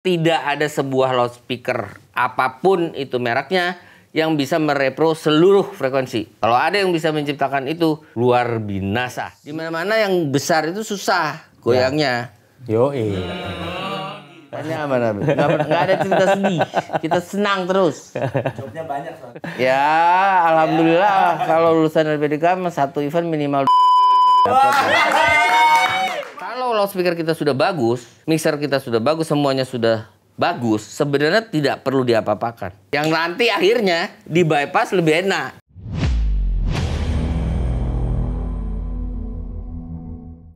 Tidak ada sebuah loudspeaker apapun itu mereknya yang bisa merepro seluruh frekuensi. Kalau ada yang bisa menciptakan itu, luar binasa. Di mana-mana yang besar itu susah goyangnya. Yoi. Kayaknya aman. Nggak ada cerita sedih. Kita senang terus. Jobnya banyak soalnya. Ya, alhamdulillah kalau lulusan LPDK satu event minimal. Kalau loudspeaker kita sudah bagus, mixer kita sudah bagus, semuanya sudah bagus, sebenarnya tidak perlu diapa-apakan. Yang nanti akhirnya di bypass lebih enak.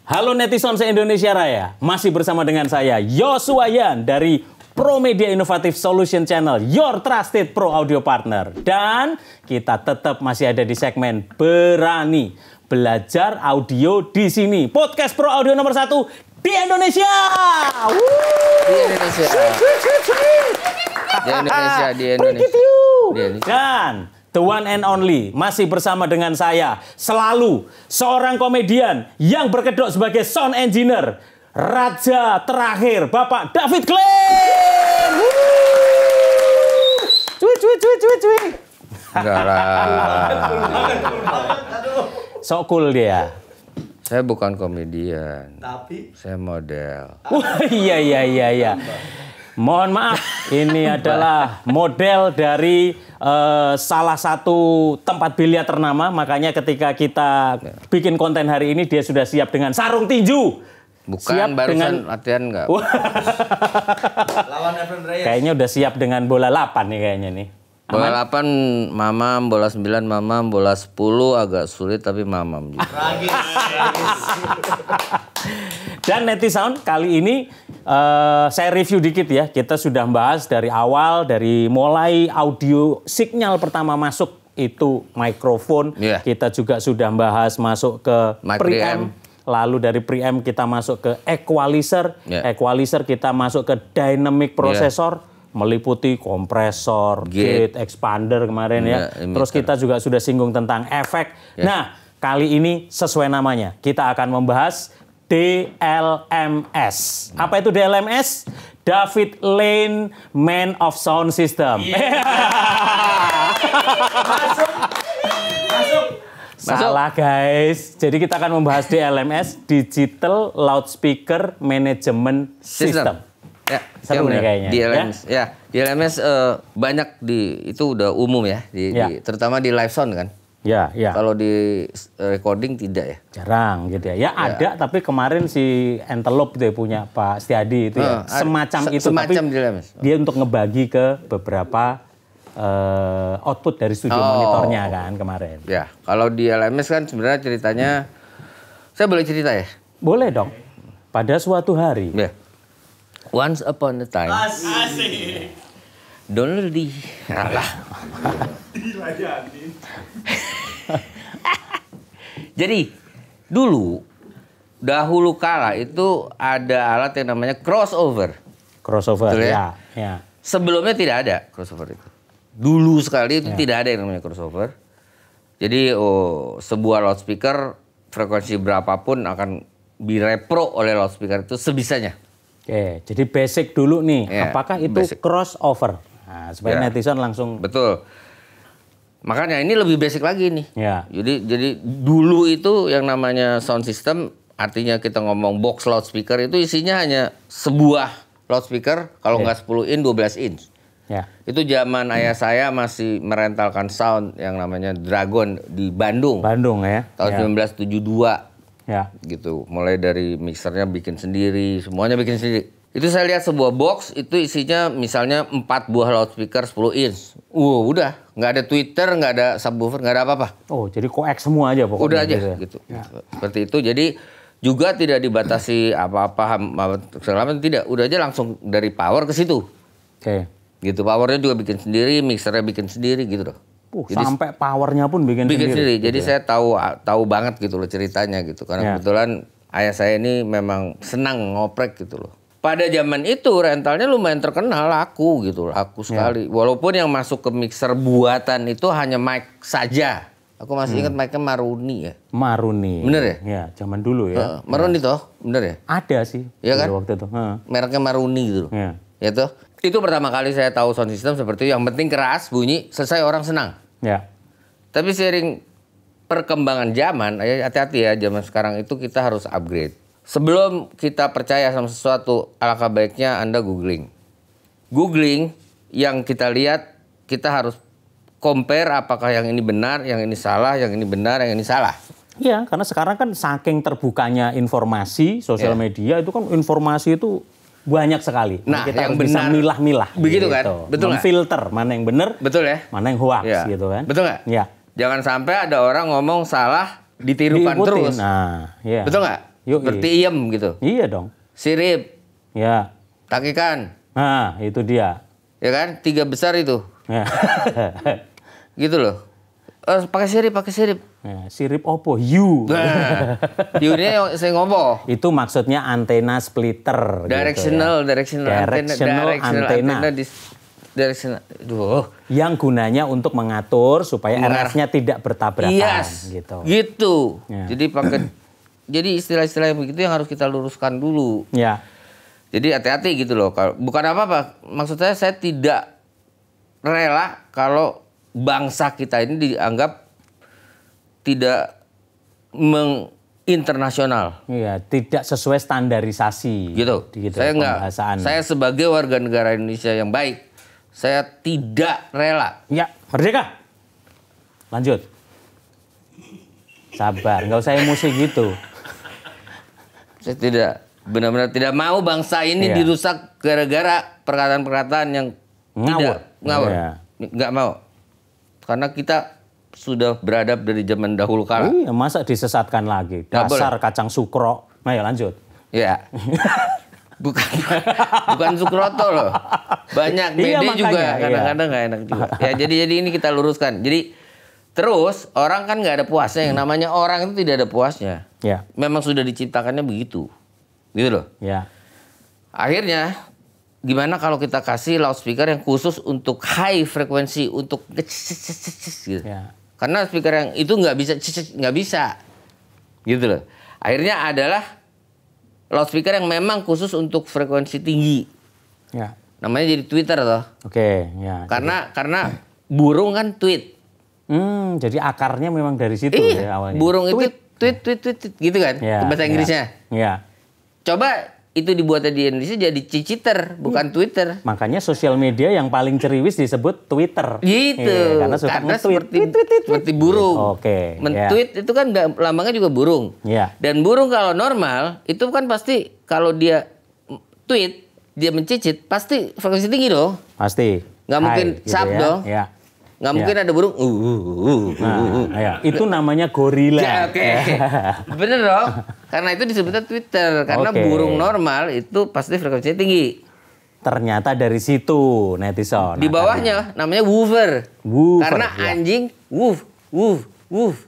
Halo netizen se-Indonesia Raya, masih bersama dengan saya Yosua Yan dari Pro Media Innovative Solution Channel, Your Trusted Pro Audio Partner. Dan kita tetap masih ada di segmen Berani Belajar Audio di sini. Podcast Pro Audio nomor 1 di Indonesia. Di Indonesia. Di Indonesia. Dan the one and only masih bersama dengan saya selalu seorang komedian yang berkedok sebagai sound engineer, raja terakhir Bapak David Glenn. Cuy. Enggak lah. Sok cool dia. Saya bukan komedian. Tapi saya model. Wah, iya. Mohon maaf, ini adalah model dari salah satu tempat biliar ternama. Makanya ketika kita bikin konten hari ini, dia sudah siap dengan sarung tinju. Bukan, siap barusan dengan latihan nggak? lawan Evan Reyes. Kayaknya udah siap dengan bola 8 nih kayaknya nih. Bola 8 mamam, bola 9 mamam, bola 10 agak sulit tapi mamam juga. Dan netizen kali ini saya review dikit ya. Kita sudah bahas dari awal, dari mulai audio signal pertama masuk itu mikrofon. Yeah. Kita juga sudah bahas masuk ke preamp. Preamp. Lalu dari preamp kita masuk ke equalizer. Yeah. Equalizer kita masuk ke dynamic processor. Meliputi kompresor, gate, expander kemarin ya. Terus kita juga sudah singgung tentang efek. Nah, kali ini sesuai namanya. Kita akan membahas DLMS. Apa itu DLMS? David Lane Man of Sound System. Masuk. Salah guys. Jadi kita akan membahas DLMS, Digital Loudspeaker Management System. Ya, seru nih kayaknya. DLMS, ya. DLMS banyak itu udah umum ya, terutama di live sound kan. Ya. Kalau di recording tidak ya. Jarang gitu ya. Ya ada, tapi kemarin si Entelope itu ya, punya Pak Setiadi itu ya. Semacam itu, semacam tapi DLMS. Dia untuk ngebagi ke beberapa output dari studio monitornya kan kemarin. Ya, kalau di DLMS kan sebenarnya ceritanya, saya boleh cerita ya? Boleh dong. Pada suatu hari. Ya. Once upon a time. Asik. Donald D. Alah. Jadi dahulu kala itu ada alat yang namanya crossover. Crossover, betul ya. Sebelumnya tidak ada crossover itu. Dulu sekali itu tidak ada yang namanya crossover. Jadi sebuah loudspeaker frekuensi berapapun akan direpro oleh loudspeaker itu sebisanya. Oke, jadi basic dulu nih. Apakah itu basic. Crossover? Nah, supaya netizen langsung. Betul. Makanya ini lebih basic lagi nih. Ya. Jadi dulu itu yang namanya sound system, artinya kita ngomong box loudspeaker itu isinya hanya sebuah loudspeaker, kalau nggak 10 in 12 inch. Ya. Itu zaman ayah saya masih merentalkan sound yang namanya Dragon di Bandung. Bandung ya. Tahun 1972. Ya. Gitu. Mulai dari mixernya bikin sendiri, semuanya bikin sendiri. Itu saya lihat sebuah box itu isinya misalnya 4 buah loudspeaker 10 inch. Udah, nggak ada tweeter, nggak ada subwoofer, nggak ada apa-apa. Oh, jadi coax semua aja pokoknya. Udah aja gitu. Seperti itu. Jadi juga tidak dibatasi apa-apa segala macam, tidak. Udah aja langsung dari power ke situ. Oke. Gitu. Powernya juga bikin sendiri, mixernya bikin sendiri gitu loh. Jadi, sampai powernya pun bikin sendiri. Jadi saya tahu banget gitu loh ceritanya gitu. Karena kebetulan ayah saya ini memang senang ngoprek gitu loh. Pada zaman itu rentalnya lumayan terkenal, laku gitu, laku sekali. Walaupun yang masuk ke mixer buatan itu hanya mic saja. Aku masih ingat mic-nya Maruni ya. Maruni. Bener ya? Ya, zaman dulu ya. Maruni toh, bener ya? Ada sih. Iya kan? Waktu itu. Mereknya Maruni gitu. Ya. Ya toh? Itu pertama kali saya tahu sound system seperti itu. Yang penting keras, bunyi, selesai orang senang. Ya. Tapi seiring perkembangan zaman, hati-hati ya, zaman sekarang itu kita harus upgrade. Sebelum kita percaya sama sesuatu, alangkah baiknya Anda googling. Googling yang kita lihat, kita harus compare apakah yang ini benar, yang ini salah, yang ini benar, yang ini salah. Iya, karena sekarang kan saking terbukanya informasi, sosial media itu kan informasi itu banyak sekali. Nah, kita yang harus bisa benar, milah-milah. begitu kan? Betul nggak? Filter mana yang benar, Betul ya? mana yang hoax Ya. gitu kan? Betul nggak? Ya. Jangan sampai ada orang ngomong salah, ditirukan Diikutin. terus. Nah, iya. Betul nggak? Yoi. Seperti iem gitu. Iya dong. Sirip, Ya. takikan, Nah, itu dia. ya kan? 3 besar itu. Ya. Gitu loh. Pakai sirip. Ya, sirip opo? You. Nah, diunya saya ngopo. Itu maksudnya antena splitter. Directional gitu ya. Directional antena. Directional. Duh. Yang gunanya untuk mengatur supaya RF-nya tidak bertabrakan. Yes. Gitu. Ya. Jadi istilah-istilah yang begitu yang harus kita luruskan dulu. Ya. Jadi hati-hati gitu loh. Bukan apa-apa. Maksud saya tidak rela kalau bangsa kita ini dianggap tidak menginternasional. Iya, tidak sesuai standarisasi. Gitu. Saya pembahasan. Saya sebagai warga negara Indonesia yang baik, saya tidak rela. Ya, merdeka. Lanjut. Sabar, nggak usah emosi gitu. Saya benar-benar tidak mau bangsa ini dirusak gara-gara perkataan-perkataan yang ngawur. Iya. Nggak mau. Karena kita sudah beradab dari zaman dahulu kala. Iya, masa disesatkan lagi? Dasar kacang sukro. Nah, ya lanjut. Ya. Bukan Sukroto loh. Banyak Iya, Mede juga makanya, kadang-kadang nggak enak juga. Ya jadi ini kita luruskan. Jadi terus orang kan nggak ada puasnya. Yang namanya orang itu tidak ada puasnya. Ya. Memang sudah diciptakannya begitu. Gitu loh. Ya. Akhirnya gimana kalau kita kasih loudspeaker yang khusus untuk high frekuensi, untuk gitu. Ya. Karena speaker yang itu nggak bisa, gitu loh. Akhirnya adalah loudspeaker yang memang khusus untuk frekuensi tinggi. Ya. Namanya jadi tweeter toh. Oke, ya. Karena burung kan tweet. Jadi akarnya memang dari situ ya awalnya. Burung itu tweet gitu kan, Ya, bahasa Inggrisnya. Ya. Coba itu dibuatnya di Indonesia jadi ciciter, bukan Twitter. Makanya sosial media yang paling ceriwis disebut Twitter. Gitu. Karena suka nge-tweet. Seperti burung. Oke. Men-tweet itu kan lambangnya juga burung. Ya. Dan burung kalau normal itu kan pasti kalau dia tweet, dia mencicit pasti frekuensi tinggi dong. Pasti. Nggak mungkin Hai, sub ya. dong. Ya. Nggak mungkin ada burung. Nah, ya. Itu namanya gorila. Ya, oke. Bener dong. Karena itu disebutnya Twitter. Karena burung normal itu pasti frekuensinya tinggi. Ternyata dari situ netizen. Di bawahnya namanya woofer. Karena anjing woof.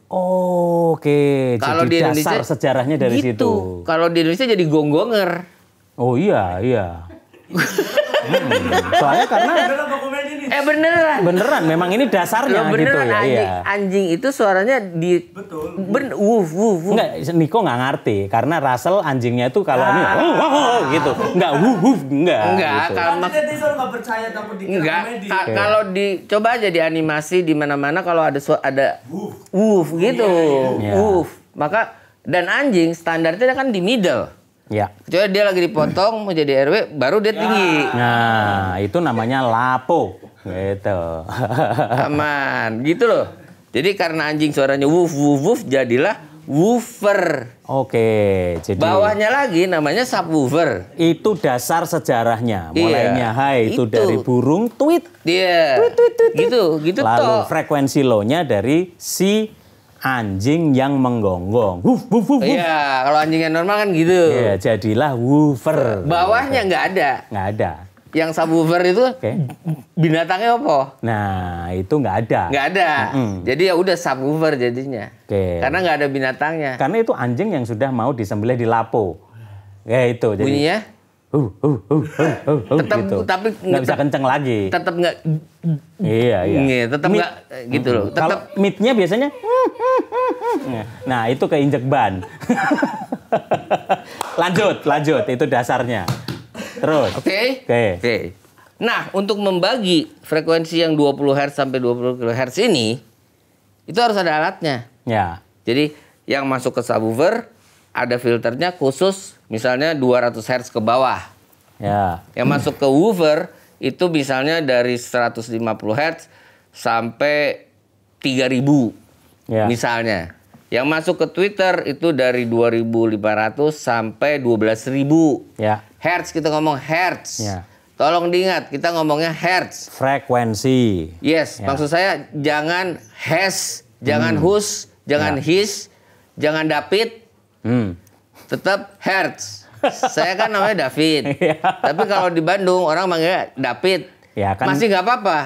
Oke. Kalau Jadi di Indonesia dasar sejarahnya dari gitu. situ. Kalau di Indonesia jadi gonggonger. Oh iya. Soalnya karena beneran memang ini dasarnya gitu ya. Anjing itu suaranya di woof. Enggak, Niko nggak ngerti karena Russell anjingnya itu kalau ini gitu. Enggak enggak. Enggak, gitu. kalau netizen nggak percaya takut dikira komedi. kalau coba aja di animasi di mana-mana kalau ada woof gitu. Woof. Maka dan anjing standarnya kan di middle. Ya. Kecuali dia lagi dipotong mau jadi RW baru dia tinggi. Nah, itu namanya lapo. Gitu. Aman, gitu loh. Jadi karena anjing suaranya woof jadilah woofer. Oke, jadi Bawahnya lagi namanya subwoofer. itu dasar sejarahnya. Mulainya itu dari burung tweet. Dia. Gitu Lalu toh. frekuensi low-nya dari si anjing yang menggonggong. Wuf. Iya, kalau anjing yang normal kan gitu. Ya, jadilah woofer. Bawahnya nggak ada. Nggak ada. Yang subwoofer itu binatangnya apa? Nah, itu nggak ada. Nggak ada. Jadi ya udah subwoofer jadinya. Oke. Karena nggak ada binatangnya. Karena itu anjing yang sudah mau disembelih di lapo. Ya itu. Jadi, Bunyinya? Tetap, gitu. tapi nggak bisa kenceng lagi. Tetap nggak. Iya. Tetap nggak gitu loh. Kalau Tetap. mid-nya biasanya. Nah, itu keinjek ban. lanjut. Itu dasarnya. Terus. Oke? Oke. Oke. Nah, untuk membagi frekuensi yang 20 Hz sampai 20 kHz ini, itu harus ada alatnya. Ya. Jadi, yang masuk ke subwoofer, ada filternya khusus, misalnya 200 Hz ke bawah. Ya. Yang masuk ke woofer, itu misalnya dari 150 Hz sampai 3000, misalnya. Yang masuk ke Twitter itu dari 2500 sampai 12000 Hertz. Kita ngomong Hertz. Tolong diingat, kita ngomongnya Hertz. Frekuensi. Yes, maksud saya jangan Hes, jangan Hus, jangan His, jangan David. Tetap Hertz. Saya kan namanya David. Tapi kalau di Bandung orang manggilnya David. Kan, masih nggak apa-apa.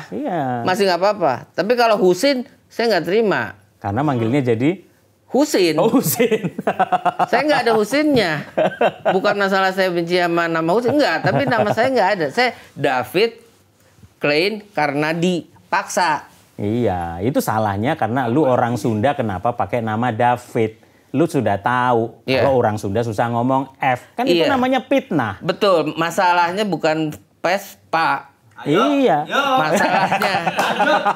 Masih nggak apa-apa. Tapi kalau Husin, saya nggak terima. Karena manggilnya jadi Husin. Oh, Husin. Saya nggak ada Husinnya. Bukan masalah saya benci sama nama Husin. Enggak, tapi nama saya nggak ada. Saya David Klein karena dipaksa. Iya, itu salahnya karena lu orang Sunda kenapa pakai nama David. Lu sudah tahu kalau orang Sunda susah ngomong F. Kan itu namanya fitnah. Betul, masalahnya bukan Vespa. Iya.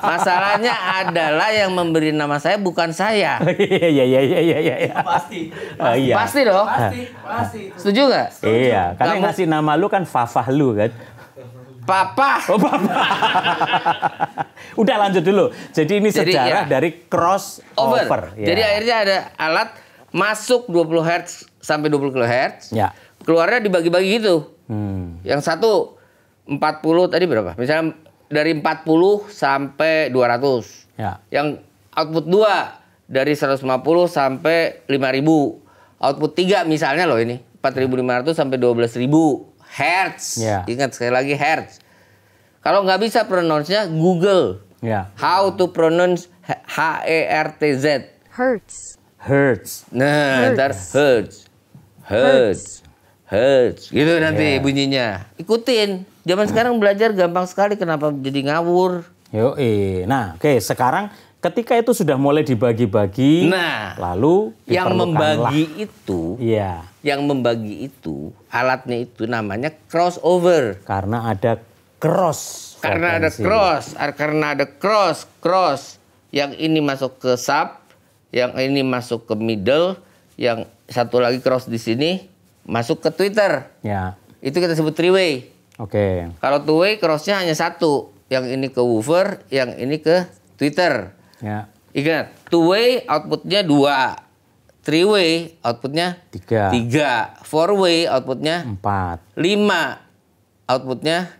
Masalahnya adalah yang memberi nama saya bukan saya. Iya. Pasti. Pasti dong. Pasti. Setuju nggak? Iya, karena yang ngasih nama lu kan Fafah lu kan. Papa. Oh, Papa. Udah lanjut dulu. Jadi ini sejarah dari crossover. Jadi akhirnya ada alat masuk 20 Hz sampai 20 kHz. Keluarnya dibagi-bagi gitu. Yang satu 40 tadi berapa? Misalnya dari 40 sampai 200. Yang output 2 dari 150 sampai 5000. Output 3 misalnya loh ini 4500 sampai 12000 Hertz. Ingat sekali lagi Hertz. Kalau nggak bisa pronounce-nya Google. How to pronounce H-E-R-T-Z. Hertz. Nah, ntar Hertz. Gitu nanti bunyinya. Ikutin. Zaman sekarang belajar gampang sekali, kenapa jadi ngawur? Nah, oke, sekarang ketika itu sudah mulai dibagi-bagi, lalu yang membagi itu, alatnya itu namanya crossover. Karena ada cross. Karena ada cross. Yang ini masuk ke sub, yang ini masuk ke middle, yang satu lagi cross di sini masuk ke Twitter. Itu kita sebut three-way. Kalau two-way crossnya hanya satu, yang ini ke woofer, yang ini ke Twitter. Ingat, two-way outputnya 2, three-way outputnya 3, four-way outputnya 4, 5 outputnya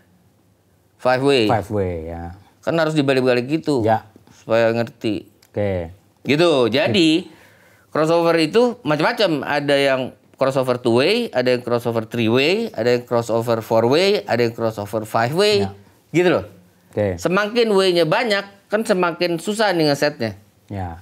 5-way. Kan harus dibalik-balik gitu, supaya ngerti. Gitu. Jadi crossover itu macam-macam. Ada yang crossover two-way, ada yang crossover three-way, ada yang crossover four-way, ada yang crossover five-way, gitu loh. Semakin way-nya banyak, kan semakin susah nih ngesetnya.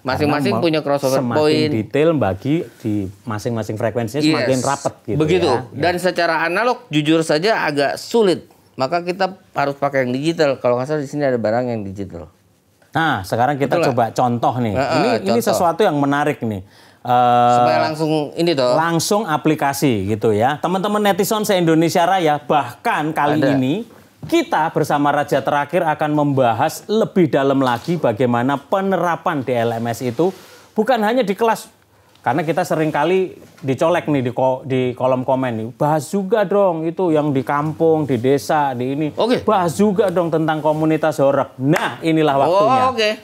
Masing-masing punya crossover point. Semakin detail bagi di masing-masing frekuensinya semakin rapet gitu. Begitu. Dan secara analog jujur saja agak sulit. Maka kita harus pakai yang digital. Kalau nggak salah di sini ada barang yang digital. Nah, sekarang kita coba contoh nih. Ini sesuatu yang menarik nih. Supaya langsung ini toh. Langsung aplikasi gitu ya. Teman-teman netizen se-Indonesia Raya, bahkan kali ini kita bersama Raja Terakhir akan membahas lebih dalam lagi bagaimana penerapan DLMS itu bukan hanya di kelas. Karena kita sering kali dicolek nih di kolom komen nih. Bahas juga dong itu yang di kampung, di desa, di ini. Bahas juga dong tentang komunitas horeg. Nah, inilah waktunya.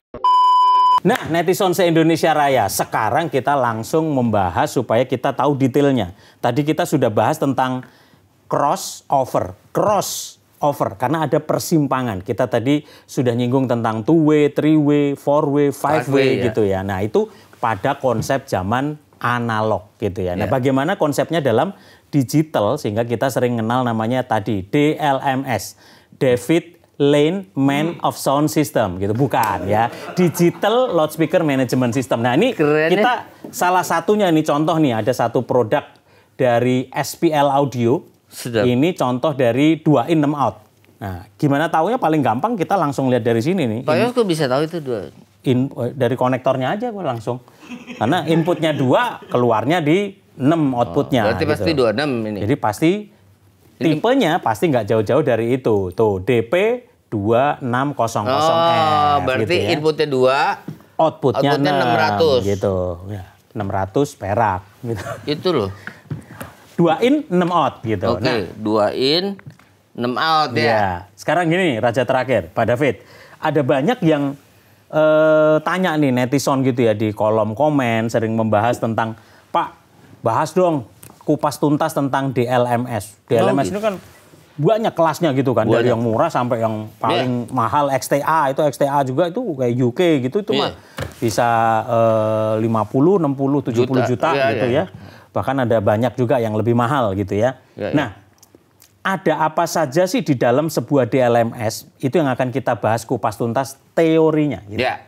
Nah, netizen se-Indonesia Raya, sekarang kita langsung membahas supaya kita tahu detailnya. Tadi kita sudah bahas tentang crossover, karena ada persimpangan. Kita tadi sudah nyinggung tentang two-way, three-way, four-way, five-way gitu ya. Nah, itu pada konsep zaman analog gitu ya. Nah, bagaimana konsepnya dalam digital sehingga kita sering kenal namanya tadi DLMS, David Lane Man of Sound System gitu, bukan ya, Digital Loudspeaker Management System. Nah, ini kita salah satunya nih contoh nih, ada satu produk dari SPL Audio. Ini contoh dari 2 in 6 out. Nah, gimana taunya? Paling gampang kita langsung lihat dari sini nih. Pak Yos kok bisa tahu itu 2? Dari konektornya aja gue langsung. Karena inputnya 2, keluarnya di 6 outputnya. Berarti gitu. Pasti 26 ini. Jadi pasti Tipenya pasti nggak jauh-jauh dari itu. Tuh, DP 2600F. Berarti gitu ya. inputnya 2, outputnya 600 600. gitu. Ya, 600 perak gitu. Itu loh. 2 in 6 out gitu. Oke, 2 in 6 out ya. Ya. Sekarang gini, raja terakhir, Pak David. Ada banyak yang tanya nih netizen gitu ya di kolom komen sering membahas tentang, Pak, bahas dong kupas tuntas tentang DLMS. DLMS ini kan banyak kelasnya gitu kan, dari yang murah sampai yang paling mahal XTA. Itu XTA juga itu kayak UK gitu, itu mah bisa 50, 60, 70 juta gitu ya. Bahkan ada banyak juga yang lebih mahal gitu ya. Nah, ada apa saja sih di dalam sebuah DLMS? Itu yang akan kita bahas kupas tuntas teorinya gitu. Ya.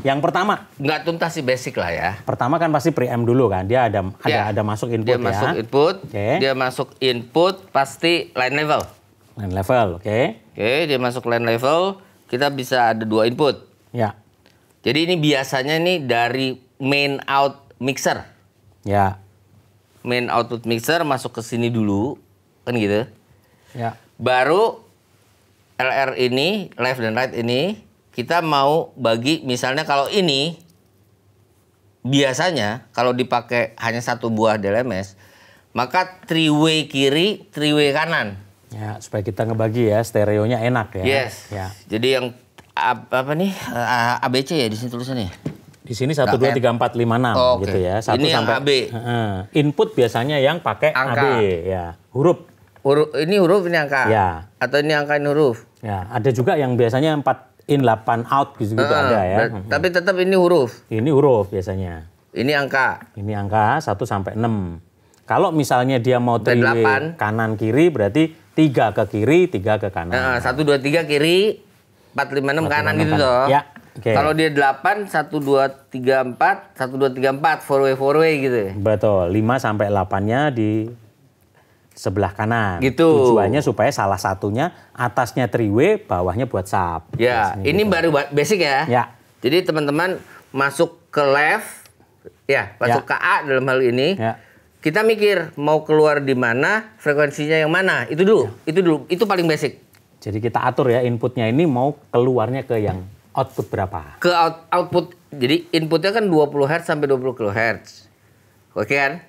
Yang pertama, nggak tuntas sih, basic lah ya. Pertama kan pasti preamp dulu kan. Dia ada masuk input dia masuk input. Dia masuk input pasti line level. Line level, oke. Dia masuk line level, kita bisa ada 2 input. Ya. Jadi ini biasanya nih dari main out mixer. Ya. Main output mixer masuk ke sini dulu, kan gitu. Ya. Baru LR ini, left dan right ini, kita mau bagi, misalnya kalau ini biasanya kalau dipakai hanya 1 buah DLMS, maka 3-way kiri, 3-way kanan. Ya, supaya kita ngebagi ya, stereonya enak ya. Yes. Ya. Jadi yang apa nih? ABC ya di sini tulisannya. Di sini 1 2 3 4 5 6 gitu ya. 1 ini sampai yang AB. Input biasanya yang pakai angka. AB ya. Huruf. Ini huruf, ini angka. Ya. Atau ini angka, ini huruf. Ya, ada juga yang biasanya 4 in 8 out gitu ada ya. Tapi tetap ini huruf. Ini huruf biasanya. Ini angka. Ini angka 1 sampai 6. Kalau misalnya dia mau 3-way kanan kiri berarti 3 ke kiri, 3 ke kanan. 1 2 3 kiri, 4 5 6 kanan gitu toh. Ya. Okay. Kalau dia 8 1 2 3 4, 1 2 3 4 4-way gitu ya. Betul. 5 sampai 8-nya di sebelah kanan. Gitu. Tujuannya supaya salah satunya atasnya 3-way, bawahnya buat sub. Ya, ini gitu. Baru basic ya. Ya. Jadi teman-teman masuk ke left, ya, masuk ke A dalam hal ini. Ya. Kita mikir mau keluar di mana, frekuensinya yang mana. Itu dulu, itu paling basic. Jadi kita atur ya inputnya ini mau keluarnya ke yang output berapa. Ke output, jadi inputnya kan 20 Hz sampai 20 kHz. Oke kan?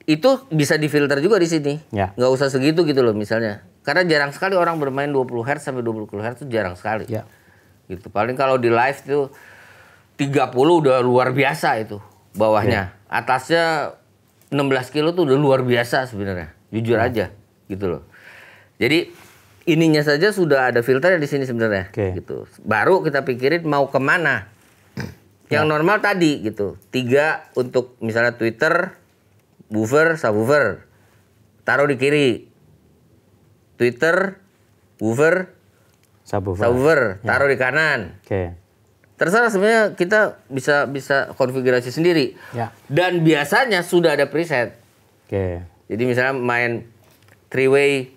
Itu bisa difilter juga di sini. Ya. Nggak usah segitu gitu loh misalnya. Karena jarang sekali orang bermain 20 Hz sampai 20 kHz itu jarang sekali. Ya. Gitu. Paling kalau di live itu 30 udah luar biasa itu bawahnya. Ya. Atasnya 16 kilo tuh udah luar biasa sebenarnya. Jujur aja gitu loh. Jadi ininya saja sudah ada filternya di sini sebenarnya. Gitu. Baru kita pikirin mau kemana. Yang normal tadi gitu. 3 untuk misalnya Twitter, woofer, subwoofer. Taruh di kiri. Twitter, woofer, subwoofer. Taruh di kanan. Terserah sebenarnya kita bisa konfigurasi sendiri. Ya. Dan biasanya sudah ada preset. Jadi misalnya main 3-way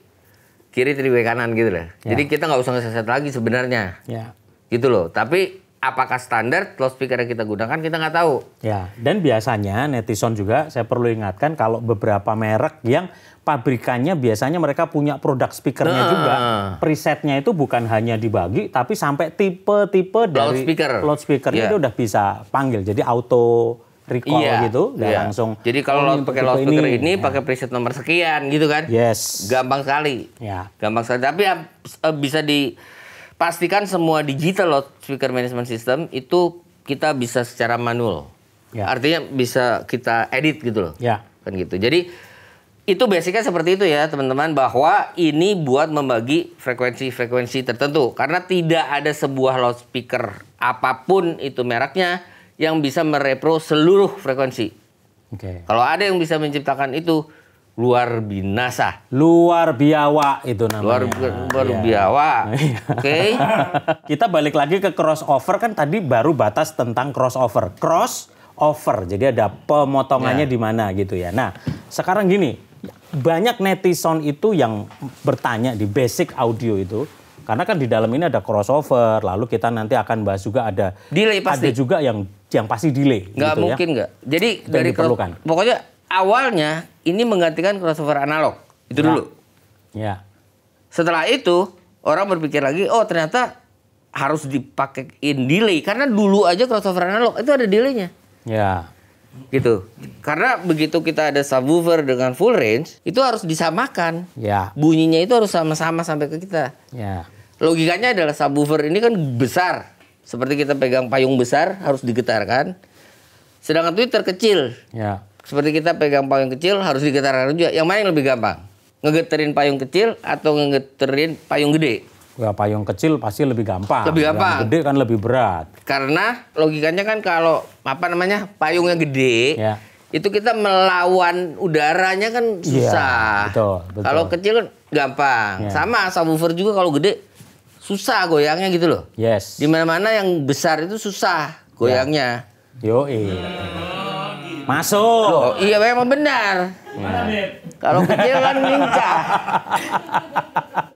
kiri, 3-way kanan gitu lah. Ya. Jadi kita nggak usah ngeset lagi sebenarnya. Ya. Gitu loh. Tapi apakah standar loudspeaker yang kita gunakan kita nggak tahu. Ya. Dan biasanya netizen juga saya perlu ingatkan kalau beberapa merek yang pabrikannya biasanya mereka punya produk speakernya juga. Presetnya itu bukan hanya dibagi, tapi sampai tipe-tipe dari loudspeakernya itu udah bisa panggil. Jadi auto recall gitu, langsung. Jadi kalau pakai loudspeaker ini pakai preset nomor sekian gitu kan? Yes. Gampang sekali. Ya. Gampang sekali. Tapi bisa dipastikan semua digital loudspeaker management system itu kita bisa secara manual. Ya. Artinya bisa kita edit gitu loh. Ya. Kan gitu. Jadi itu basicnya seperti itu ya teman-teman, bahwa ini buat membagi frekuensi-frekuensi tertentu. Karena tidak ada sebuah loudspeaker apapun itu mereknya yang bisa merepro seluruh frekuensi. Kalau ada yang bisa menciptakan itu, luar binasa. Luar biawa itu namanya. Luar biawa. Kita balik lagi ke crossover, kan tadi baru batas tentang crossover. Crossover, jadi ada pemotongannya di mana gitu ya. Nah, sekarang gini, banyak netizen itu yang bertanya di basic audio itu, karena kan di dalam ini ada crossover, lalu kita nanti akan bahas juga ada delay pasti. Ada juga yang pasti delay. Nggak gitu mungkin nggak. Jadi itu dari diperlukan. Pokoknya awalnya ini menggantikan crossover analog itu dulu. Ya. Setelah itu orang berpikir lagi, oh ternyata harus dipakein delay karena dulu aja crossover analog itu ada delaynya. Ya. Gitu. Karena begitu kita ada subwoofer dengan full range, itu harus disamakan. Ya. Bunyinya itu harus sama-sama sampai ke kita. Ya. Logikanya adalah subwoofer ini kan besar. Seperti kita pegang payung besar harus digetarkan. Sedangkan tweeter kecil. Ya. Seperti kita pegang payung kecil harus digetarkan juga. Yang mana yang lebih gampang? Ngegeterin payung kecil atau ngegeterin payung gede? Ya, payung kecil pasti lebih gampang. Lebih gampang. Yang gede kan lebih berat. Karena logikanya kan kalau payungnya gede, Ya. itu kita melawan udaranya kan susah. Iya, betul. Kalau kecil kan gampang. Ya. Sama subwoofer juga kalau gede susah goyangnya gitu loh. Yes. Di mana-mana yang besar itu susah goyangnya. Yoi. Masuk. Oh iya memang benar. Kalau kecil kan lincah.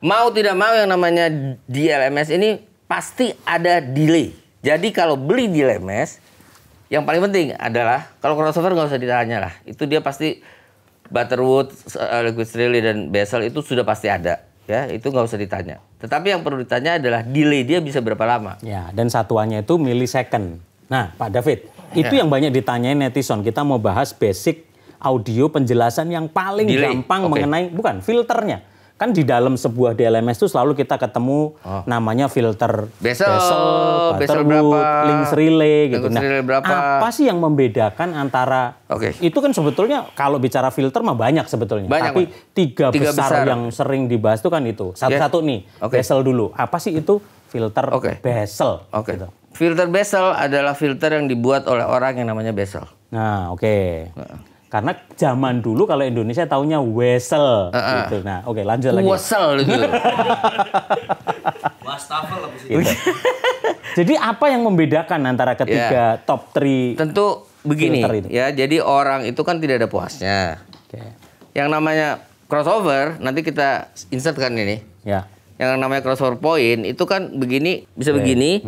Mau tidak mau yang namanya DLMS ini pasti ada delay. Jadi kalau beli DLMS, yang paling penting adalah kalau crossover nggak usah ditanya lah. Itu dia pasti Butterwood, Liquid Relay dan Bezel itu sudah pasti ada. Ya, itu nggak usah ditanya. Tetapi yang perlu ditanya adalah delay dia bisa berapa lama. Ya, dan satuannya itu millisecond. Nah, Pak David, itu yang banyak ditanyain netizen. Kita mau bahas basic audio penjelasan yang paling Delay. gampang Oke. mengenai bukan filternya. Kan di dalam sebuah DLMS itu selalu kita ketemu namanya filter Bezel Butterwood, berapa, Links Relay gitu. Links Relay berapa. Apa sih yang membedakan antara Oke. itu kan sebetulnya kalau bicara filter mah banyak sebetulnya. Banyak, Tapi tiga Tiga besar besar. yang sering dibahas itu kan itu. Satu-satu nih. Oke. Bezel dulu. Apa sih itu filter Oke. bezel? Oke. Gitu. Filter bezel adalah filter yang dibuat oleh orang yang namanya bezel. Nah, oke. Karena zaman dulu kalau Indonesia taunya wesel gitu. Nah, oke, lanjut lagi. Wesel itu. Wastafel habis itu. Gitu. Jadi apa yang membedakan antara ketiga top 3? Tentu begini Filter itu. ya. Jadi orang itu kan tidak ada puasnya. Oke. Yang namanya crossover nanti kita insertkan ini. Ya. Yang namanya crossover point itu kan begini, bisa begini,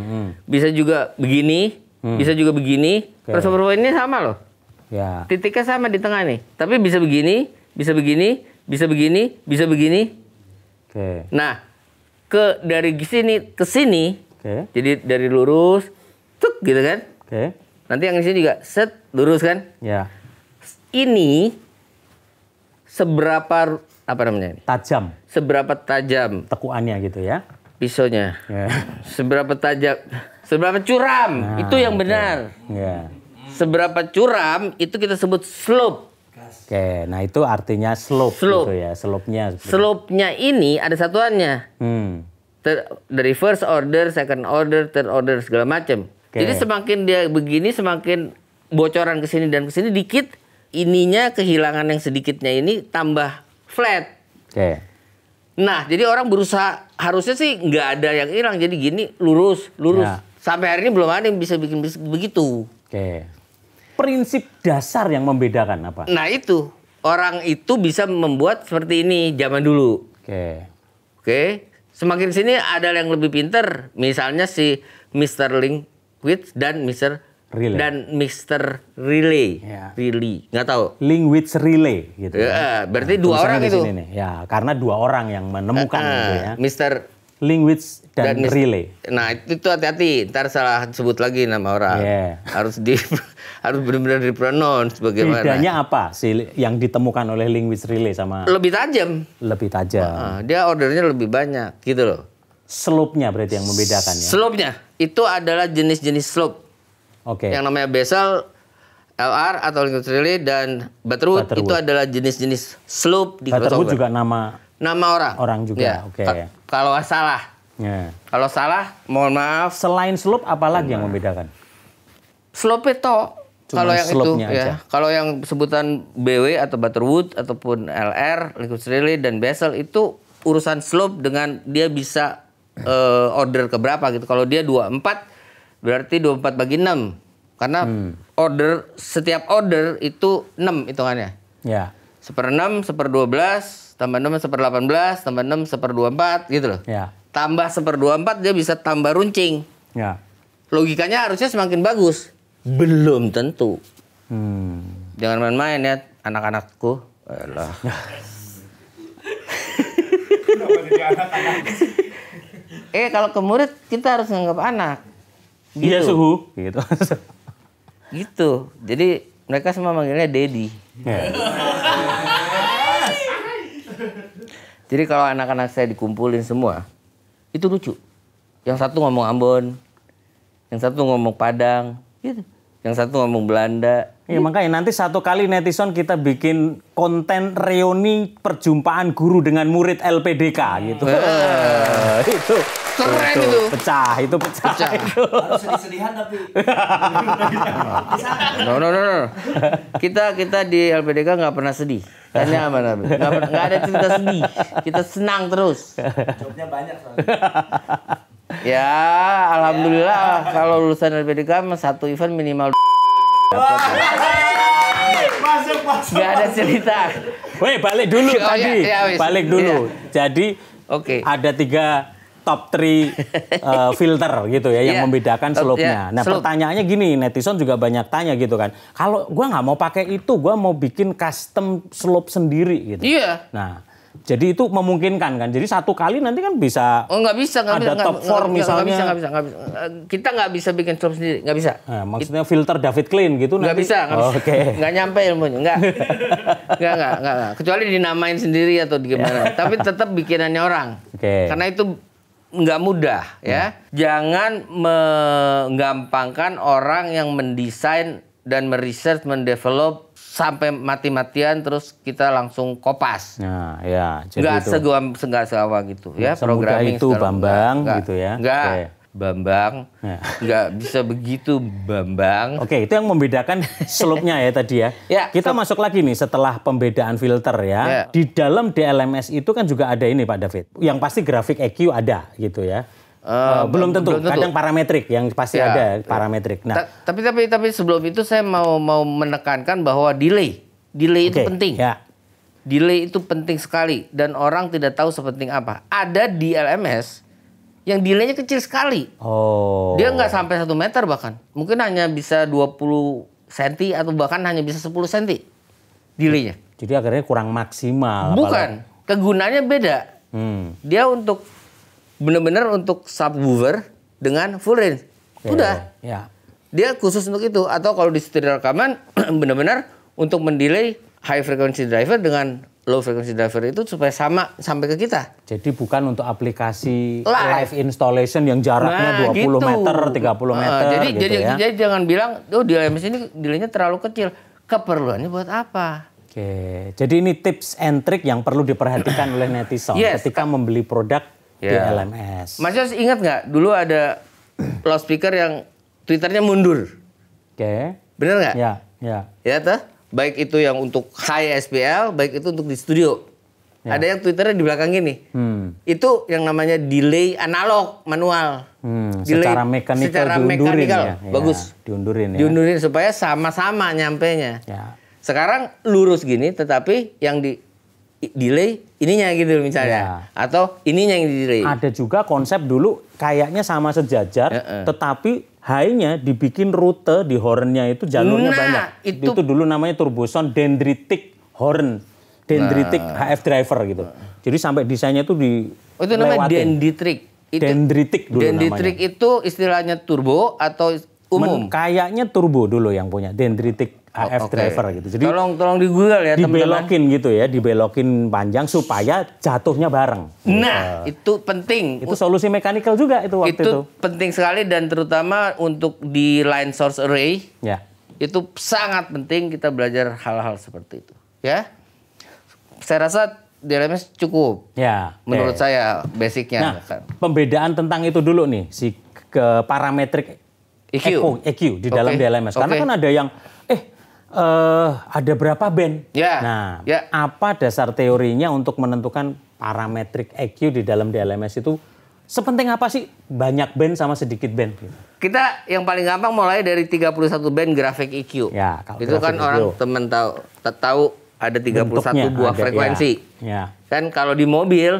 bisa juga begini, bisa juga begini. Crossover point ini sama loh. Ya. Titiknya sama di tengah nih. Tapi bisa begini, bisa begini, bisa begini, bisa begini. Oke. Nah, dari sini ke sini, Oke. jadi dari lurus, tuk gitu kan. Oke. Nanti yang di sini juga set lurus kan. Ya. Ini seberapa apa namanya ini? Tajam Seberapa tajam tekuannya gitu ya. pisaunya? Ya. Seberapa tajam? Seberapa curam? Itu yang benar. Ya. Seberapa curam itu kita sebut slope. Oke, nah itu artinya slope, Slope. gitu ya, slope-nya. Slope-nya ini ada satuannya. Dari first order, second order, third order segala macam. Oke. Jadi semakin dia begini, semakin bocoran ke sini dan ke sini dikit, ininya kehilangan yang sedikitnya ini tambah flat. Oke. Nah, jadi orang berusaha harusnya sih nggak ada yang hilang, jadi gini lurus, lurus. Ya. Sampai hari ini belum ada yang bisa bikin begitu. Oke. Prinsip dasar yang membedakan apa? Nah itu orang itu bisa membuat seperti ini zaman dulu. Oke. Oke, semakin sini ada yang lebih pinter. Misalnya si Mr. Linkwitz dan Mr. Relay. dan Mr. Relay. Ya. Relay, nggak tahu. Linkwitz Relay gitu. Ya, berarti dua Tulisannya orang di itu. sini nih. Ya, karena dua orang yang menemukan gitu ya. Mr. Linkwitz dan Mis- Relay. Nah itu hati-hati, ntar salah sebut lagi nama orang. Yeah. Harus benar-benar dipronounce bagaimana. Bedanya apa sih yang ditemukan oleh Linkwitz Relay sama Lebih tajam. lebih tajam? Dia ordernya lebih banyak, gitu loh. Slope-nya berarti yang membedakan ya. Slope-nya itu adalah jenis-jenis slope. Oke. Yang namanya bezel, LR atau liquid relay dan Butterwood itu adalah jenis-jenis slope di Butterwood crossover. juga nama Nama orang. orang juga. Ya. Oke. Kalau salah, Ya. kalau salah, mohon maaf. Selain slope apa lagi yang membedakan? Slope itu Cuman kalau yang itu slope-nya ya. aja. Kalau yang sebutan BW atau Butterwood ataupun LR, liquid relay dan bezel itu urusan slope dengan dia bisa order ke berapa gitu. Kalau dia 24 berarti 24 bagi 6. Karena setiap order itu 6 hitungannya. Ya. 1/6, 1/12, tambah 6, 1/18, tambah 6, 1/24 gitu loh. Ya. Tambah 1/24 dia bisa tambah runcing. Ya. Logikanya harusnya semakin bagus. Belum tentu. Jangan main-main ya anak-anakku. Alah. Kalau ke murid kita harus nganggap anak. Iya suhu. Gitu. Gitu. Jadi mereka semua manggilnya Dedi. Ya. Jadi kalau anak-anak saya dikumpulin semua, itu lucu. Yang satu ngomong Ambon, yang satu ngomong Padang, gitu. Yang satu ngomong Belanda. Ya, makanya nanti satu kali netizen kita bikin konten reuni perjumpaan guru dengan murid LPDK gitu. Itu keren itu. Pecah. Itu. Harus sedih-sedihan tapi. No. Kita di LPDK nggak pernah sedih. Tanya apa Nabi? Nggak ada cerita sedih. Kita senang terus. Jawabnya banyak soalnya. Ya, alhamdulillah kalau lulusan LPDK satu event minimal Masuk. nggak ada cerita. Weh, balik dulu tadi. Wis. Balik dulu. Jadi Oke. ada 3 top 3 filter gitu ya yang membedakan slope-nya. Nah, slope. pertanyaannya gini, netizen juga banyak tanya gitu kan. Kalau gua nggak mau pakai itu, gua mau bikin custom slope sendiri gitu. Iya. Nah, jadi itu memungkinkan kan. Jadi satu kali nanti kan bisa. Oh nggak bisa. Ada top 4 misalnya. Nggak bisa. Kita nggak bisa bikin slope sendiri, nggak bisa. Nah, maksudnya filter David Klein gitu Nggak nanti. bisa. Oke. Nggak nyampe ilmunya, nggak. Kecuali dinamain sendiri atau gimana. Tapi tetap bikinannya orang. Oke. Karena itu nggak mudah ya. Jangan menggampangkan orang yang mendesain dan meresearch, mendevelop sampai mati-matian terus kita langsung kopas. Nah, ya. Jadi Nggak itu. nggak segawa gitu ya. Semudah Programming itu segala- Bambang nggak. gitu ya. Nggak. Oke. Bambang, nggak bisa begitu Bambang. Oke, itu yang membedakan slope-nya ya tadi ya. Ya, Kita masuk lagi nih setelah pembedaan filter ya. Ya. Di dalam DLMS itu kan juga ada ini Pak David. Yang pasti grafik EQ ada gitu ya. Belum tentu. Kadang parametrik yang pasti Ya. ada parametrik. Nah, Tapi sebelum itu saya mau menekankan bahwa delay itu oke, penting. Ya. Delay itu penting sekali dan orang tidak tahu sepenting apa. Ada di LMS yang delaynya kecil sekali. Oh. Dia nggak sampai 1 meter bahkan. Mungkin hanya bisa 20 cm atau bahkan hanya bisa 10 cm delaynya. Jadi akhirnya kurang maksimal. Bukan. Kegunaannya beda. Dia untuk benar-benar untuk subwoofer dengan full range. Udah. Ya. Dia khusus untuk itu. Atau kalau di studio rekaman benar-benar untuk mendelay high frequency driver dengan low frequency driver itu supaya sama sampai ke kita. Jadi bukan untuk aplikasi Live. live installation yang jaraknya 20 gitu. meter, 30 meter gitu ya. Jadi jangan bilang, oh di LMS ini delaynya terlalu kecil. Keperluannya buat apa? Oke, jadi ini tips and trick yang perlu diperhatikan oleh netizen Yes. ketika membeli produk di Ya. LMS. Mas Yos ingat nggak? Dulu ada loudspeaker yang Twitternya mundur. Oke. Bener nggak? Ya. Ya toh? Baik itu yang untuk high SPL, baik itu untuk di studio. Ya. Ada yang Twitternya di belakang gini. Itu yang namanya delay analog manual. Delay Secara mekanikal secara diundurin mekanikal. ya. Bagus. Ya, diundurin ya. Diundurin supaya sama-sama nyampenya. Ya. Sekarang lurus gini tetapi yang di delay ininya gitu misalnya. Atau ininya yang di delay. Ada juga konsep dulu kayaknya sama sejajar, tetapi high-nya dibikin rute di horn-nya itu jalurnya Nah, banyak. itu dulu namanya turboson dendritic horn. Dendritic HF driver gitu. Jadi sampai desainnya itu di Oh, itu namanya dendritic. Dendritic dulu Dendritic namanya. itu istilahnya turbo atau umum? Kayaknya turbo dulu yang punya dendritic HF Oke. driver gitu. Jadi tolong di Google ya teman-teman. dibelokin gitu ya, dibelokin panjang supaya jatuhnya bareng. Nah, itu penting. Itu solusi mekanikal juga itu waktu itu. Penting sekali dan terutama untuk di line source array Ya. itu sangat penting kita belajar hal-hal seperti itu. Ya, saya rasa DLMS cukup. Ya. Menurut oke. saya basicnya. Nah, pembedaan tentang itu dulu nih, si ke parametrik EQ di dalam DLMS. Karena kan ada yang ada berapa band. Ya, Nah, ya. apa dasar teorinya untuk menentukan parametrik EQ di dalam DLMS itu sepenting apa sih banyak band sama sedikit band? Kita yang paling gampang mulai dari 31 band grafik EQ. Ya, kalau itu kan grafik orang EQ. temen tahu ada 31 Bentuknya buah ada, frekuensi. Ya. Kan kalau di mobil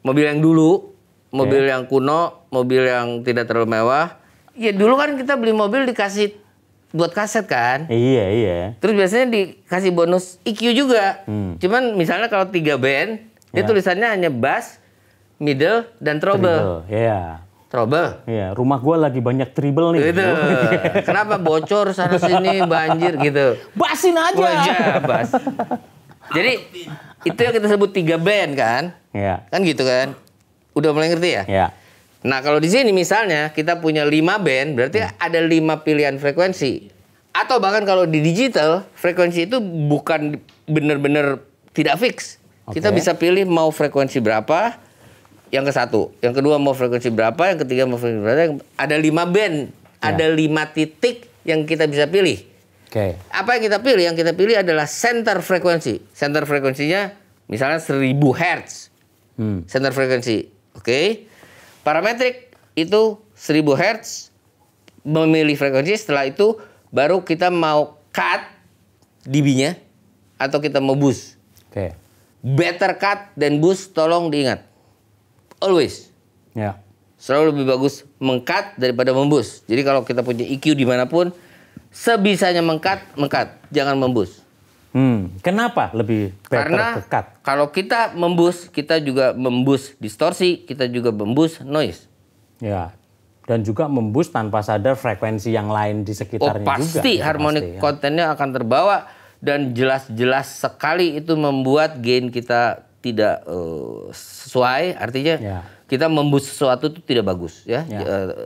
yang dulu, mobil yang kuno, mobil yang tidak terlalu mewah. Ya dulu kan kita beli mobil dikasih buat kaset kan. Iya. Terus biasanya dikasih bonus EQ juga. Cuman misalnya kalau 3 band, dia tulisannya hanya bass, middle, dan treble. Iya. Treble. Iya, rumah gue lagi banyak treble nih. Gitu. Kenapa bocor sana sini banjir gitu. Basin aja. Wajah, bas. Jadi itu yang kita sebut 3 band kan? Iya. Kan gitu kan? Udah mulai ngerti ya? Iya. Nah, kalau di sini misalnya kita punya 5 band, berarti ada 5 pilihan frekuensi. Atau bahkan kalau di digital, frekuensi itu bukan benar-benar tidak fix. Kita bisa pilih mau frekuensi berapa, yang ke satu. Yang kedua mau frekuensi berapa, yang ketiga mau frekuensi berapa. Ada 5 band, ada 5 titik yang kita bisa pilih. Oke. Apa yang kita pilih? Yang kita pilih adalah center frekuensi. Center frekuensinya misalnya 1000 Hz. Center frekuensi. Oke. Parametrik itu 1000 Hz. Memilih frekuensi, setelah itu baru kita mau cut dB-nya atau kita mau boost. Oke. Better cut dan boost, tolong diingat. Always. Ya. Selalu lebih bagus meng-cut daripada memboost. Jadi kalau kita punya EQ dimanapun, sebisanya meng-cut, jangan memboost. Kenapa lebih better Karena ke cut? kalau kita memboost, kita juga memboost distorsi, kita juga memboost noise. Ya. Dan juga memboost tanpa sadar frekuensi yang lain di sekitarnya juga. Pasti Itu harmonic pasti, ya. kontennya akan terbawa dan jelas-jelas sekali itu membuat gain kita tidak sesuai. Artinya kita memboost sesuatu itu tidak bagus ya.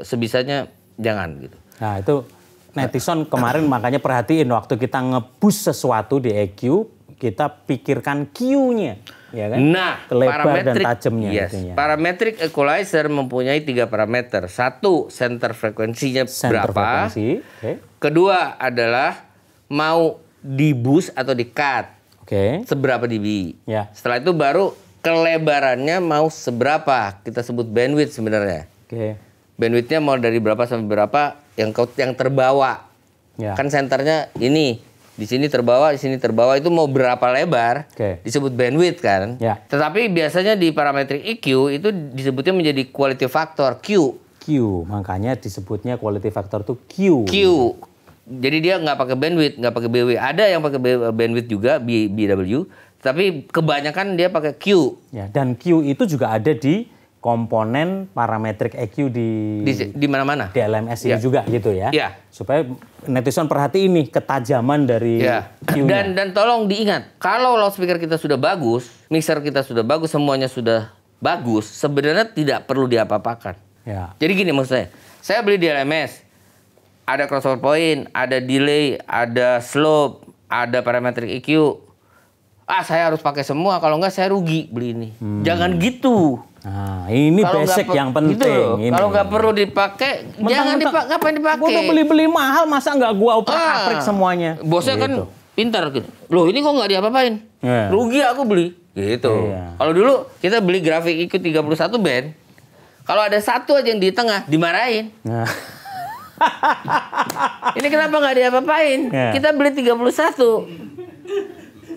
Sebisanya jangan gitu. Nah itu netizen kemarin makanya perhatiin waktu kita nge-boost sesuatu di EQ, kita pikirkan Q-nya, ya kan? Nah, lebar dan tajamnya. Yes. Parametric equalizer mempunyai 3 parameter. Satu, center frekuensinya berapa. Kedua adalah mau di boost atau di cut. Seberapa dB. Ya. Setelah itu baru kelebarannya mau seberapa. Kita sebut bandwidth sebenarnya. Bandwidthnya mau dari berapa sampai berapa yang terbawa. Ya. Kan senternya ini. Di sini terbawa, di sini terbawa, itu mau berapa lebar disebut bandwidth kan. Ya. Tetapi biasanya di parametrik EQ itu disebutnya menjadi quality factor Q. Makanya disebutnya quality factor tuh Q. Jadi dia nggak pakai bandwidth, nggak pakai BW. Ada yang pakai bandwidth juga, BW. Tapi kebanyakan dia pakai Q. Ya, dan Q itu juga ada di komponen parametrik EQ di mana-mana. Di LMS ini juga gitu ya. Ya. Supaya netizen perhatiin nih ketajaman dari Q-nya. Dan tolong diingat, kalau loudspeaker kita sudah bagus, mixer kita sudah bagus, semuanya sudah bagus, sebenarnya tidak perlu diapa-apakan. Ya. Jadi gini maksud saya beli di LMS, ada crossover point, ada delay, ada slope, ada parametric EQ. Saya harus pakai semua, kalau enggak saya rugi beli ini. Jangan gitu. Nah, ini kalo basic yang penting. Gitu. Kalau nggak perlu dipakai, jangan dipakai. Ngapain dipakai? Gua udah beli mahal, masa nggak gua oprak-aprik semuanya? Bosnya gitu. Kan pintar gitu. Loh ini kok nggak diapa-apain? Rugi aku beli. Gitu. Kalau dulu kita beli grafik EQ 31 band, kalau ada satu aja yang di tengah dimarahin. Ini kenapa nggak diapa-apain? Kita beli 31.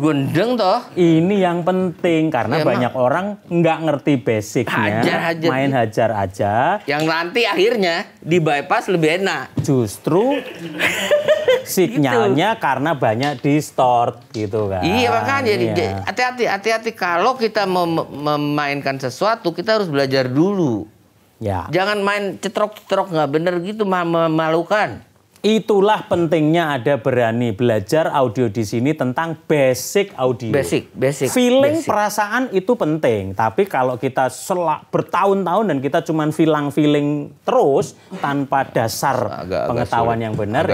Gundeng toh. Ini yang penting karena banyak orang nggak ngerti basicnya, main hajar aja. Yang nanti akhirnya di bypass lebih enak. Justru sinyalnya karena banyak distort gitu kan. Iya makanya hati-hati kalau kita memainkan sesuatu kita harus belajar dulu. Ya. Jangan main cetrok-cetrok nggak bener gitu, memalukan. Itulah pentingnya ada berani belajar audio di sini tentang basic audio. Basic. Feeling, perasaan itu penting. Tapi kalau kita bertahun-tahun dan kita cuma feeling terus tanpa dasar pengetahuan yang benar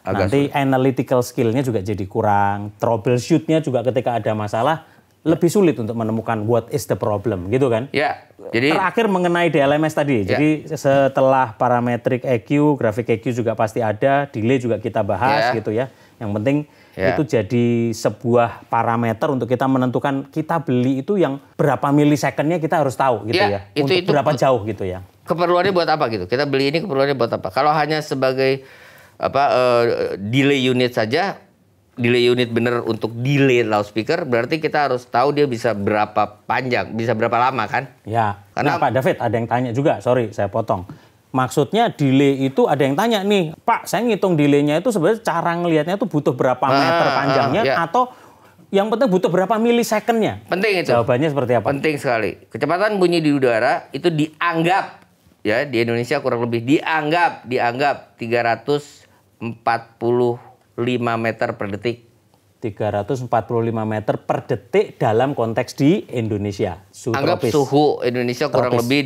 nanti analytical skill-nya juga jadi kurang. Troubleshoot-nya juga ketika ada masalah lebih sulit untuk menemukan what is the problem gitu kan. Ya. Jadi terakhir mengenai DLMS tadi. Jadi setelah parametrik EQ, grafik EQ juga pasti ada, delay juga kita bahas gitu ya. Yang penting itu jadi sebuah parameter untuk kita menentukan kita beli itu yang berapa milisecondnya kita harus tahu gitu ya. Untuk berapa jauh gitu ya. Keperluannya buat apa gitu? Kita beli ini keperluannya buat apa? Kalau hanya sebagai delay unit saja, delay unit bener untuk delay loudspeaker, berarti kita harus tahu dia bisa berapa panjang, bisa berapa lama kan? Ya, karena Pak David ada yang tanya juga, sorry saya potong. Maksudnya delay itu ada yang tanya nih, Pak saya ngitung delaynya itu sebenarnya cara ngelihatnya itu butuh berapa meter panjangnya atau Yang penting butuh berapa milisekonnya? Penting itu. Jawabannya seperti apa? Penting sekali. Kecepatan bunyi di udara itu dianggap ya di Indonesia kurang lebih dianggap 345 meter per detik. 345 meter per detik dalam konteks di Indonesia. Suhu Anggap tropis. suhu Indonesia kurang Tropis. lebih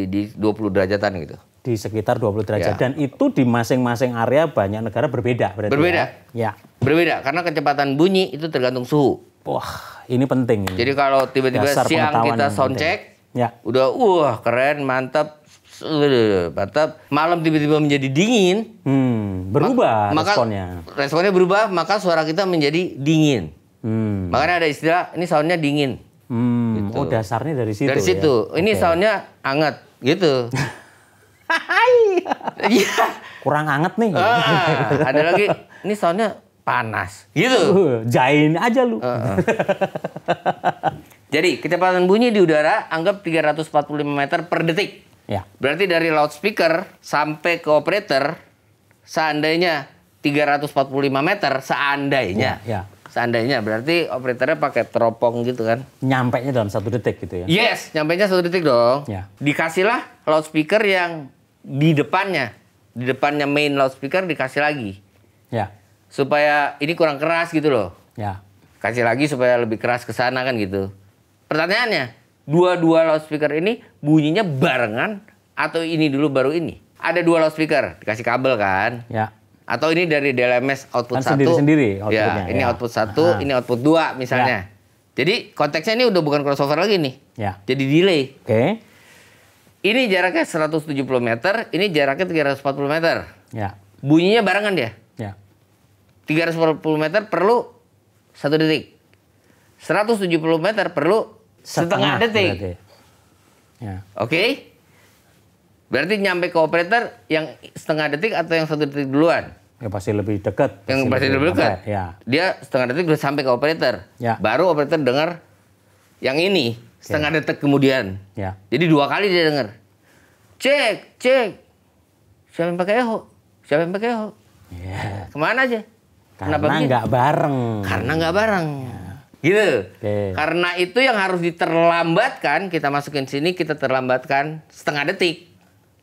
di 20 derajatan gitu. Di sekitar 20 derajat. Ya. Dan itu di masing-masing area banyak negara berbeda. Berarti Berbeda. Ya. Berbeda karena kecepatan bunyi itu tergantung suhu. Wah, ini penting. Ini. Jadi kalau tiba-tiba Dasar siang pengetahuan kita yang sound penting. check, Ya. udah keren, mantap. Malam tiba-tiba menjadi dingin. Berubah maka responnya. berubah, maka suara kita menjadi dingin. Makanya ada istilah ini soundnya dingin. Oh, dasarnya dari situ. Dari situ. Ya? Ini Oke. soundnya anget gitu. Iya. Kurang anget nih. Ada lagi ini soundnya panas gitu. Jain aja lu. Jadi kecepatan bunyi di udara anggap 345 meter per detik. Ya. Berarti dari loudspeaker sampai ke operator seandainya 345 meter seandainya. Ya. Seandainya berarti operatornya pakai teropong gitu kan. Nyampainya dalam 1 detik gitu ya. Yes, nyampainya 1 detik dong. Ya. Dikasihlah loudspeaker yang di depannya. Di depannya main loudspeaker dikasih lagi. Ya. Supaya ini kurang keras gitu loh. Ya. Kasih lagi supaya lebih keras ke sana kan gitu. Pertanyaannya, dua loudspeaker ini bunyinya barengan atau ini dulu baru ini? Ada 2 loudspeaker, dikasih kabel kan? Ya. Atau ini dari DLMS output Kan 1. sendiri-sendiri Ya, outputnya, ini ya. output 1, ini output 2 misalnya. Jadi konteksnya ini udah bukan crossover lagi nih. Ya. Jadi delay. Oke. Ini jaraknya 170 meter, ini jaraknya 340 meter. Ya. Bunyinya barengan dia. Ya. 340 meter perlu 1 detik. 170 meter perlu setengah detik. Berarti. Ya. Oke? Berarti nyampe ke operator yang setengah detik atau yang 1 detik duluan? Ya pasti lebih dekat. Yang pasti lebih dekat. sampai, Ya. Dia setengah detik udah sampai ke operator. Ya. Baru operator dengar yang ini setengah detik kemudian. Ya. Jadi 2 kali dia dengar. Cek. Siapa yang pakai echo? Siapa yang pakai echo? Ya. Kemana aja? Karena begini? nggak bareng. Karena nggak bareng. Gitu. Oke. Karena itu yang harus diterlambatkan, kita masukin sini, kita terlambatkan setengah detik.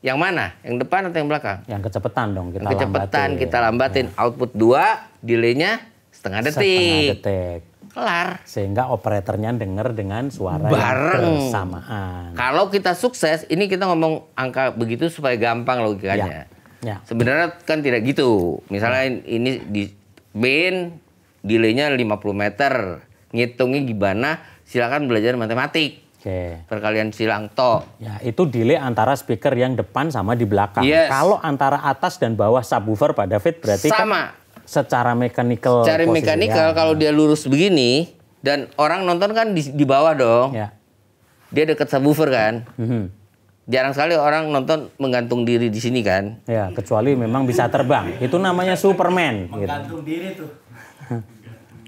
Yang mana? Yang depan atau yang belakang? Yang kecepatan dong kita Yang kecepatan lambatin. kita lambatin. Output 2, delaynya setengah detik. Setengah detik. Kelar. Sehingga operatornya denger dengan suara Bareng. yang bersamaan. Kalau kita sukses, ini kita ngomong angka begitu supaya gampang logikanya. Ya. Sebenarnya kan tidak gitu. Misalnya ini di band, delaynya 50 meter. Ngitungnya gimana? Silakan belajar matematik. Oke. Perkalian silang to. Ya, itu delay antara speaker yang depan sama di belakang. Yes. Kalau antara atas dan bawah subwoofer Pak David berarti Sama. kan secara mekanikal. Cari posisi, mekanikal ya. kalau dia lurus begini dan orang nonton kan di bawah dong. Ya. Dia deket subwoofer kan. Mhm. Jarang sekali orang nonton menggantung diri di sini kan. Ya, kecuali memang bisa terbang. Itu namanya Superman. Gitu. Gantung diri tuh.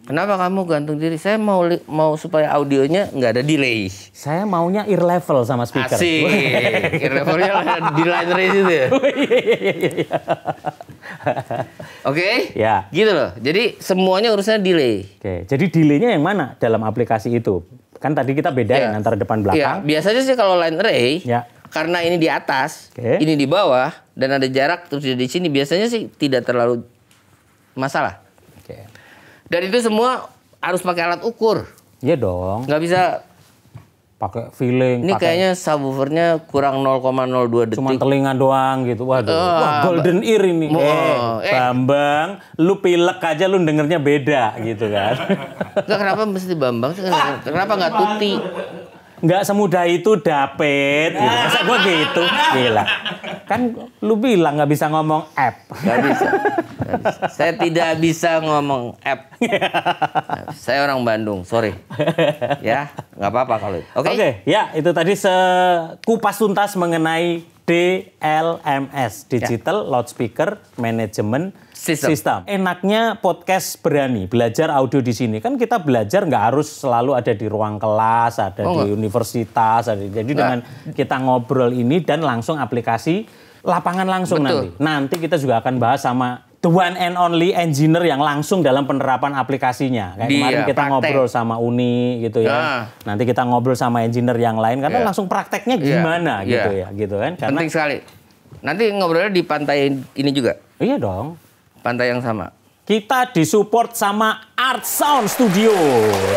Kenapa kamu gantung diri? Saya mau supaya audionya nggak ada delay. Saya maunya ear level sama speaker. Asik. Levelnya di line race itu ya. Oke? Ya. Gitu loh. Jadi semuanya urusannya delay. Oke, jadi delaynya yang mana dalam aplikasi itu? Kan tadi kita bedain Ya. antara depan Ya, belakang. biasanya sih kalau line array, Ya. karena ini di atas, Oke. ini di bawah, dan ada jarak terus di sini, biasanya sih tidak terlalu masalah. Oke. Dan itu semua harus pakai alat ukur. Iya dong. Nggak bisa, Pakai feeling. ini pakai kayaknya subwoofernya kurang 0,02 detik. cuma telinga doang gitu. Waduh. Ah, Wah, golden ear ini. Oh, Bambang, lu pilek aja lu dengernya beda gitu kan. Enggak, kenapa mesti Bambang? Kenapa nggak Tuti? Nggak semudah itu David. Gitu. Masa gua gitu? Gila. Kan lu bilang nggak bisa ngomong app. Nggak bisa. Nggak bisa. Saya tidak bisa ngomong app. Saya orang Bandung, sorry. Ya, nggak apa-apa kalau itu. Oke? Oke, ya itu tadi sekupas tuntas mengenai DLMS, Digital Loudspeaker Management System. Enaknya podcast berani belajar audio di sini. Kan kita belajar nggak harus selalu ada di ruang kelas, ada di universitas. Jadi dengan kita ngobrol ini dan langsung aplikasi lapangan langsung Betul. nanti. Nanti kita juga akan bahas sama the one and only engineer yang langsung dalam penerapan aplikasinya. Kayak kemarin kita ngobrol sama Uni gitu ya. Nanti kita ngobrol sama engineer yang lain karena langsung prakteknya gimana gitu ya, gitu kan. Karena penting sekali. Nanti ngobrolnya di pantai ini juga. Iya dong. Pantai yang sama. Kita disupport sama Art Sound Studio.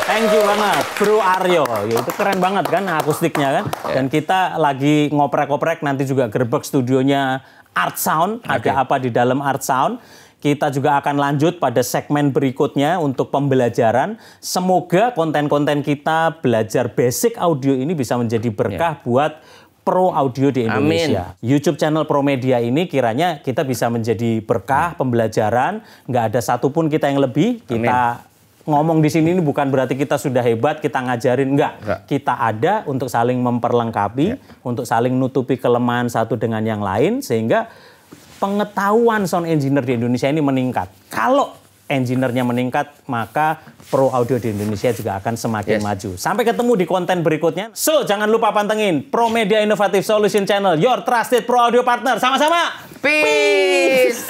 Thank you banget, Bro Aryo. Ya, itu keren banget kan akustiknya kan. Dan kita lagi ngoprek-ngoprek nanti juga gerbek studionya Art Sound. Ada apa di dalam Art Sound. Kita juga akan lanjut pada segmen berikutnya untuk pembelajaran. Semoga konten-konten kita belajar basic audio ini bisa menjadi berkah buat pro audio di Indonesia. Amin. YouTube channel Promedia ini kiranya kita bisa menjadi berkah pembelajaran. Nggak ada satupun kita yang lebih. Kita ngomong di sini ini bukan berarti kita sudah hebat, kita ngajarin. Enggak. Kita ada untuk saling memperlengkapi, untuk saling nutupi kelemahan satu dengan yang lain. Sehingga pengetahuan sound engineer di Indonesia ini meningkat. Kalau engineer-nya meningkat, maka pro audio di Indonesia juga akan semakin maju. Sampai ketemu di konten berikutnya. So, jangan lupa pantengin Promedia Innovative Solution Channel, your trusted pro audio partner. Sama-sama. Peace.